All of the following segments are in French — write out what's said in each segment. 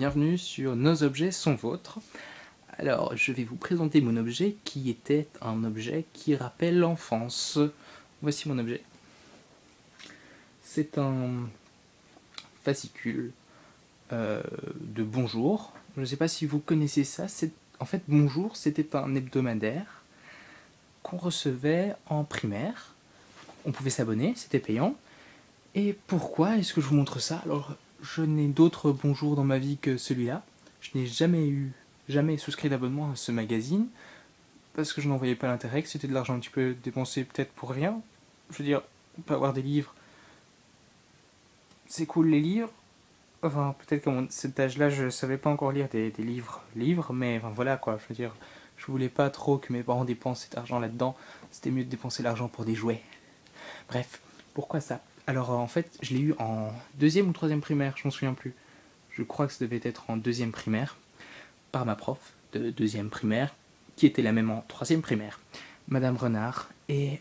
bienvenue sur Nos objets sont vôtres. Alors, je vais vous présenter mon objet qui était un objet qui rappelle l'enfance. Voici mon objet. C'est un fascicule de Bonjour. Je ne sais pas si vous connaissez ça. En fait, Bonjour, c'était un hebdomadaire qu'on recevait en primaire. On pouvait s'abonner, c'était payant. Et pourquoi est-ce que je vous montre ça? Alors, je n'ai d'autres bonjours dans ma vie que celui-là. Je n'ai jamais souscrit d'abonnement à ce magazine, parce que je n'en voyais pas l'intérêt, que c'était de l'argent un petit peu dépensé peut-être pour rien. Je veux dire, on peut avoir des livres. C'est cool les livres. Enfin, peut-être qu'à cet âge-là, je savais pas encore lire des livres, mais enfin, voilà quoi, je veux dire, je voulais pas trop que mes parents dépensent cet argent là-dedans. C'était mieux de dépenser l'argent pour des jouets. Bref, pourquoi ça? Alors en fait, je l'ai eu en deuxième ou troisième primaire, je m'en souviens plus. Je crois que ça devait être en deuxième primaire, par ma prof de deuxième primaire, qui était la même en troisième primaire, Madame Renard. Et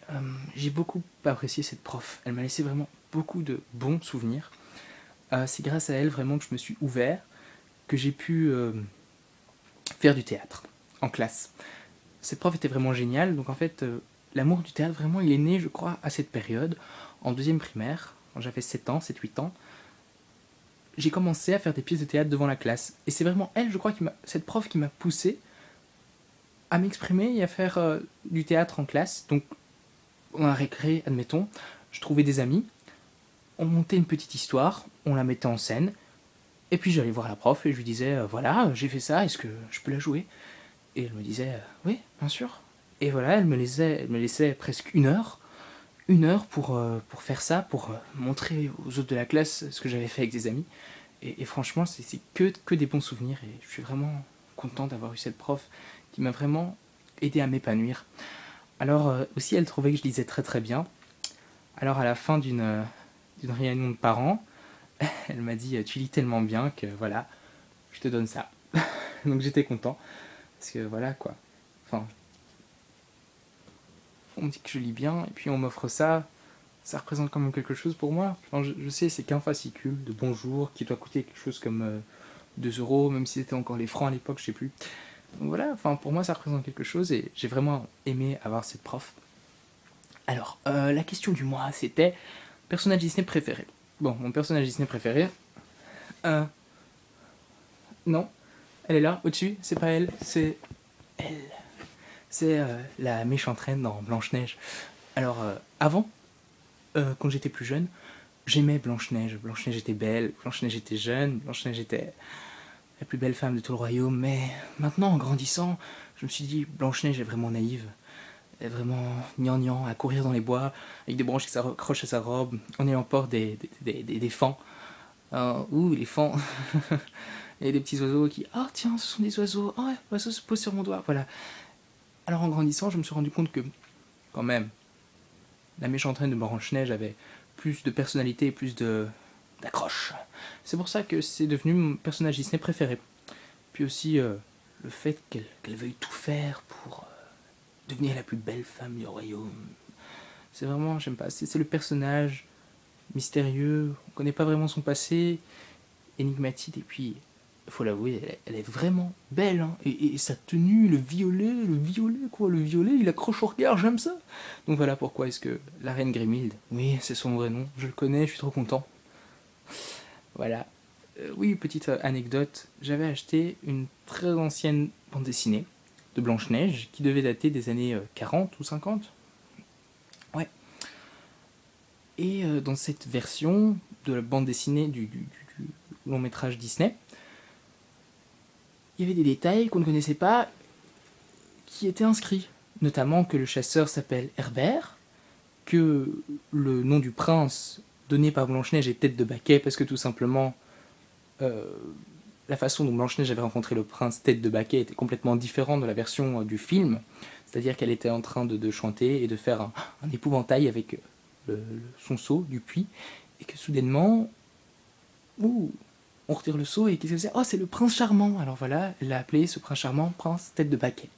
j'ai beaucoup apprécié cette prof. Elle m'a laissé vraiment beaucoup de bons souvenirs. C'est grâce à elle vraiment que je me suis ouvert, que j'ai pu faire du théâtre en classe. Cette prof était vraiment géniale, donc en fait, l'amour du théâtre, vraiment, il est né, je crois, à cette période, en deuxième primaire, quand j'avais 7 ans, 7-8 ans. J'ai commencé à faire des pièces de théâtre devant la classe. Et c'est vraiment elle, je crois, cette prof qui m'a poussé à m'exprimer et à faire du théâtre en classe. Donc, on a récré, admettons, je trouvais des amis, on montait une petite histoire, on la mettait en scène, et puis j'allais voir la prof et je lui disais, voilà, j'ai fait ça, est-ce que je peux la jouer? Et elle me disait, oui, bien sûr. Et voilà, elle me laissait presque une heure pour faire ça, pour montrer aux autres de la classe ce que j'avais fait avec des amis. Et franchement, c'est que des bons souvenirs. Et je suis vraiment content d'avoir eu cette prof qui m'a vraiment aidé à m'épanouir. Alors aussi, elle trouvait que je lisais très très bien. Alors à la fin d'une réunion de parents, elle m'a dit, tu lis tellement bien que voilà, je te donne ça. Donc j'étais content. Parce que voilà quoi. Enfin, on me dit que je lis bien, et puis on m'offre ça. Ça représente quand même quelque chose pour moi. Enfin, je sais, c'est qu'un fascicule de Bonjour qui doit coûter quelque chose comme 2 euros, même si c'était encore les francs à l'époque, je sais plus. Donc voilà, enfin, pour moi ça représente quelque chose et j'ai vraiment aimé avoir cette prof. Alors, la question du mois, c'était personnage Disney préféré. Bon, mon personnage Disney préféré. Non, elle est là, au-dessus, c'est pas elle, c'est elle. C'est la méchante reine dans Blanche-Neige. Alors, avant, quand j'étais plus jeune, j'aimais Blanche-Neige. Blanche-Neige était belle, Blanche-Neige était jeune, Blanche-Neige était la plus belle femme de tout le royaume. Mais maintenant, en grandissant, je me suis dit, Blanche-Neige est vraiment naïve. Elle est vraiment gnangnan à courir dans les bois, avec des branches qui s'accrochent à sa robe, en ayant peur des fans. Ouh, les fans. Et des petits oiseaux qui, oh tiens, ce sont des oiseaux, oh, l'oiseau se pose sur mon doigt, voilà. Alors en grandissant, je me suis rendu compte que, quand même, la méchante reine de Blanche-Neige avait plus de personnalité et plus d'accroche. C'est pour ça que c'est devenu mon personnage Disney préféré. Puis aussi le fait qu'elle veuille tout faire pour devenir la plus belle femme du royaume. C'est vraiment, j'aime pas, c'est le personnage mystérieux, on connaît pas vraiment son passé, énigmatique, et puis, il faut l'avouer, elle est vraiment belle, hein. Et sa tenue, le violet, quoi, le violet, il accroche au regard, j'aime ça. Donc voilà pourquoi est-ce que la reine Grimhilde, oui, c'est son vrai nom, je le connais, je suis trop content. Voilà. Oui, petite anecdote, j'avais acheté une très ancienne bande dessinée de Blanche-Neige qui devait dater des années 40 ou 50. Ouais. Et dans cette version de la bande dessinée du long métrage Disney, il y avait des détails qu'on ne connaissait pas qui étaient inscrits. Notamment que le chasseur s'appelle Herbert, que le nom du prince donné par Blanche-Neige est Tête de Baquet, parce que tout simplement, la façon dont Blanche-Neige avait rencontré le prince Tête de Baquet était complètement différente de la version du film. C'est-à-dire qu'elle était en train de chanter et de faire un épouvantail avec son seau du puits, et que soudainement, ouh, on retire le seau et qu'est-ce que c'est? Oh, c'est le prince charmant. Alors voilà, elle l'a appelé ce prince charmant prince Tête de Baquet.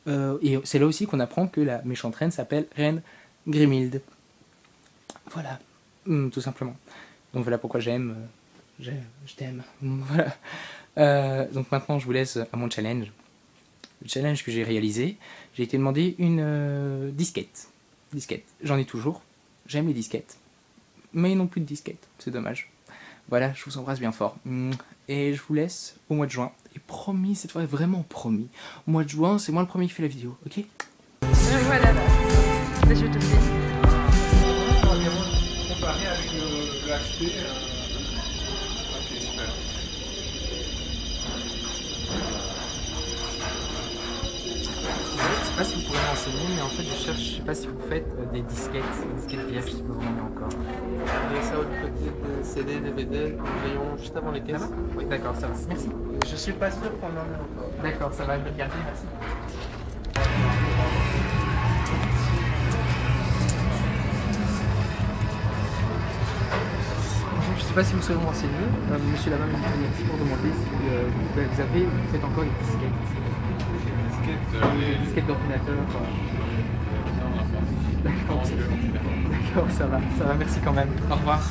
Et c'est là aussi qu'on apprend que la méchante reine s'appelle Reine Grimhilde. Voilà, tout simplement. Donc voilà pourquoi je t'aime. Voilà. Donc maintenant, je vous laisse à mon challenge. Le challenge que j'ai réalisé, j'ai été demandé une disquette. J'en ai toujours. J'aime les disquettes. Mais non plus de disquettes. C'est dommage. Voilà, je vous embrasse bien fort. Et je vous laisse au mois de juin. Et promis, cette fois, vraiment promis. Au mois de juin, c'est moi le premier qui fait la vidéo, ok? Voilà, là. Je te fais. Comparé avec le HP. Ok, super. Je sais pas si vous pourrez m'enseigner, mais en fait, je sais pas si vous faites des disquettes vierges, si vous en avez encore. Et ça, du côté de CD, DVD, le rayon juste avant les caisses. Oui, d'accord, ça va. Merci. Je suis pas sûr qu'on en ait encore. D'accord, ça va, je vais regarder, merci. Je sais pas si vous savez me renseigner. Monsieur là-bas m'a dit merci pour demander si vous faites encore des disquettes. Des disquettes d'ordinateur. D'accord, ça va, merci quand même. Au revoir.